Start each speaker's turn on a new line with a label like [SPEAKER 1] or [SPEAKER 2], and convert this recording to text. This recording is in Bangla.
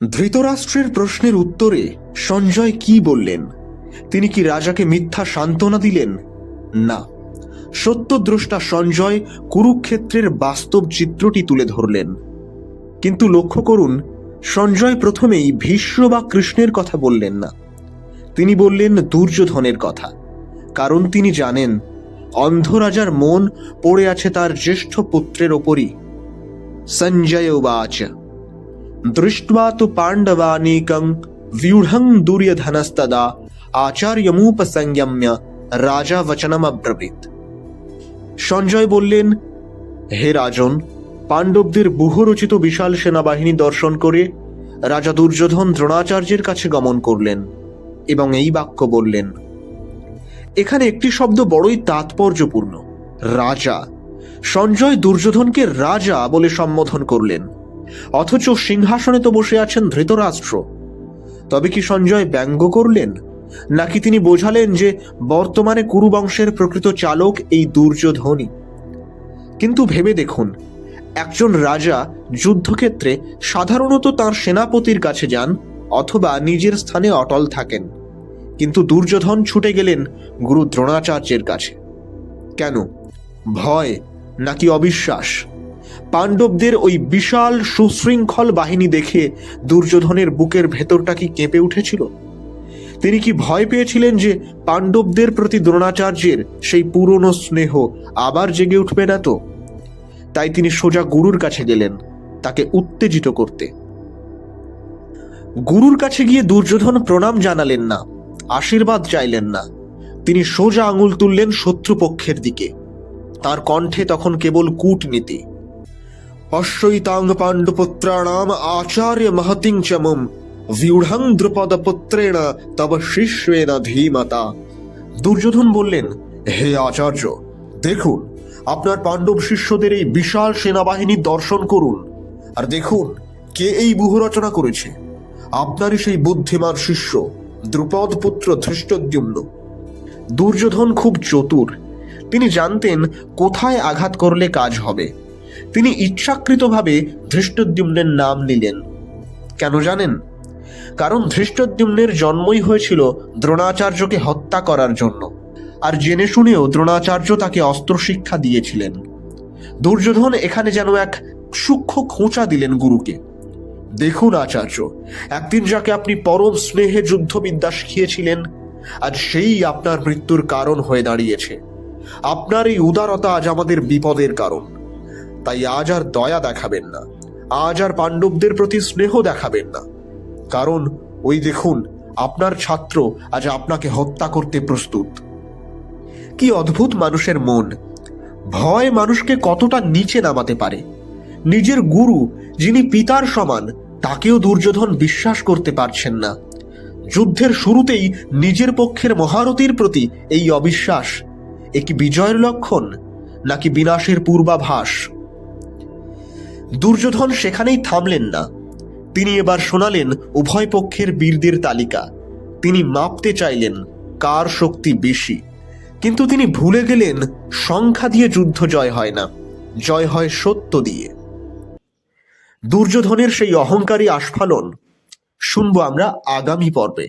[SPEAKER 1] ধৃতরাষ্ট্রের প্রশ্নের উত্তরে সঞ্জয় কি বললেন? তিনি কি রাজাকে মিথ্যা সান্ত্বনা দিলেন? না, সত্যদ্রষ্টা সঞ্জয় কুরুক্ষেত্রের বাস্তব চিত্রটি তুলে ধরলেন। কিন্তু লক্ষ্য করুন, সঞ্জয় প্রথমেই ভীষ্ম বা কৃষ্ণের কথা বললেন না, তিনি বললেন দুর্যোধনের কথা। কারণ তিনি জানেন অন্ধ রাজার মন পড়ে আছে তার জ্যেষ্ঠ পুত্রের ওপরই। সঞ্জয় উবাচ দৃष्ट्वा তু পাণ্ডবানীকং व्यूढ़ं दुर्योधनस्तदा आचार्यमुपसंयम्य রাজা বচনম অব্রবীত। সঞ্জয় বললেন, হে রাজন, পাণ্ডবদের ব্যূহরচিত বিশাল সেনাবাহিনী দর্শন করে রাজা দুর্যোধন দ্রোণাচার্যের কাছে গমন করলেন এবং এই বাক্য বললেন। এখানে একটি শব্দ বড়ই তাৎপর্যপূর্ণ, রাজা। সঞ্জয় দুর্যোধনকে রাজা বলে সম্বোধন করলেন, অথচ সিংহাসনে তো বসে আছেন ধৃতরাষ্ট্র। তবে কি সঞ্জয় ব্যঙ্গ করলেন, নাকি তিনি বোঝালেন যে বর্তমানে কুরুবংশের প্রকৃত চালক এই দুর্যোধনই? কিন্তু ভেবে দেখুন, একজন রাজা যুদ্ধক্ষেত্রে সাধারণত তাঁর সেনাপতির কাছে যান অথবা নিজের স্থানে অটল থাকেন, কিন্তু দুর্যোধন ছুটে গেলেন গুরু দ্রোণাচার্যের কাছে। কেন? ভয় নাকি অবিশ্বাস? পাণ্ডবদের ওই বিশাল সুশৃঙ্খল বাহিনী দেখে দুর্যোধনের বুকের ভেতরটা কি কেঁপে উঠেছিল? তিনি কি ভয় পেয়েছিলেন যে পাণ্ডবদের প্রতি দ্রোণাচার্যের সেই পুরনো স্নেহ আবার জেগে উঠবে না তো? তাই তিনি সোজা গুরুর কাছে গেলেন তাকে উত্তেজিত করতে। গুরুর কাছে গিয়ে দুর্যোধন প্রণাম জানালেন না, আশীর্বাদ চাইলেন না, তিনি সোজা আঙুল তুললেন শত্রুপক্ষের দিকে। তার কণ্ঠে তখন কেবল কূটনীতি। অশ্বৈতাঙ্গ পাণ্ডুপুত্রাণাম আচার্য মহতিং চমুম व्यूढ़ं দ্রুপদপুত্রেণ তব শিষ্যেন ধীমতা। দুর্যোধন বললেন, হে আচার্য, দেখুন আপনার পাণ্ডব শিষ্যদের এই বিশাল সেনাবাহিনী দর্শন করুন, আর দেখুন কে এই ব্যূহ রচনা করেছে। আপনারই সেই বুদ্ধিমান শিষ্য দ্রুপদ পুত্র ধৃষ্টদ্যুম্ন। দুর্যোধন খুব চতুর, তিনি জানতেন কোথায় আঘাত করলে কাজ হবে। তিনি ইচ্ছাকৃতভাবে ধৃষ্টদ্যুম্নের নাম নিলেন। কেন জানেন? কারণ ধৃষ্টদ্যুম্নের জন্মই হয়েছিল দ্রোণাচার্যকে হত্যা করার জন্য, আর জেনে শুনেও দ্রোণাচার্য তাকে অস্ত্র শিক্ষা দিয়েছিলেন। দুর্যোধন এখানে যেন এক সূক্ষ্ম খোঁচা দিলেন গুরুকে। দেখুন আচার্য, একদিন যাকে আপনি পরম স্নেহে যুদ্ধবিদ্যা শিখিয়েছিলেন, আজ সেই আপনার মৃত্যুর কারণ হয়ে দাঁড়িয়েছে। আপনার এই উদারতা আজ আমাদের বিপদের কারণ। তাই আজ আর দয়া দেখাবেন না, আজ আর পাণ্ডবদের প্রতি স্নেহ দেখাবেন না, কারণ ওই দেখুন আপনার ছাত্র আজ আপনাকে হত্যা করতে প্রস্তুত। কি অদ্ভুত মানুষের মন! ভয় মানুষকে কতটা নিচে নামাতে পারে। নিজের গুরু, যিনি পিতার সমান, তাকেও দুর্যোধন বিশ্বাস করতে পারছেন না। যুদ্ধের শুরুতেই নিজের পক্ষের মহারথীর প্রতি এই অবিশ্বাস, এ কি বিজয়ের লক্ষণ নাকি বিনাশের পূর্বাভাস? দুর্যোধন সেখানেই থামলেন না, তিনি এবার শোনালেন উভয় পক্ষের বীরদের তালিকা। তিনি মাপতে চাইলেন কার শক্তি বেশি, কিন্তু তিনি ভুলে গেলেন সংখ্যা দিয়ে যুদ্ধ জয় হয় না, জয় হয় সত্য দিয়ে। দুর্যোধনের সেই অহংকারী আস্ফালন শুনবো আমরা আগামী পর্বে।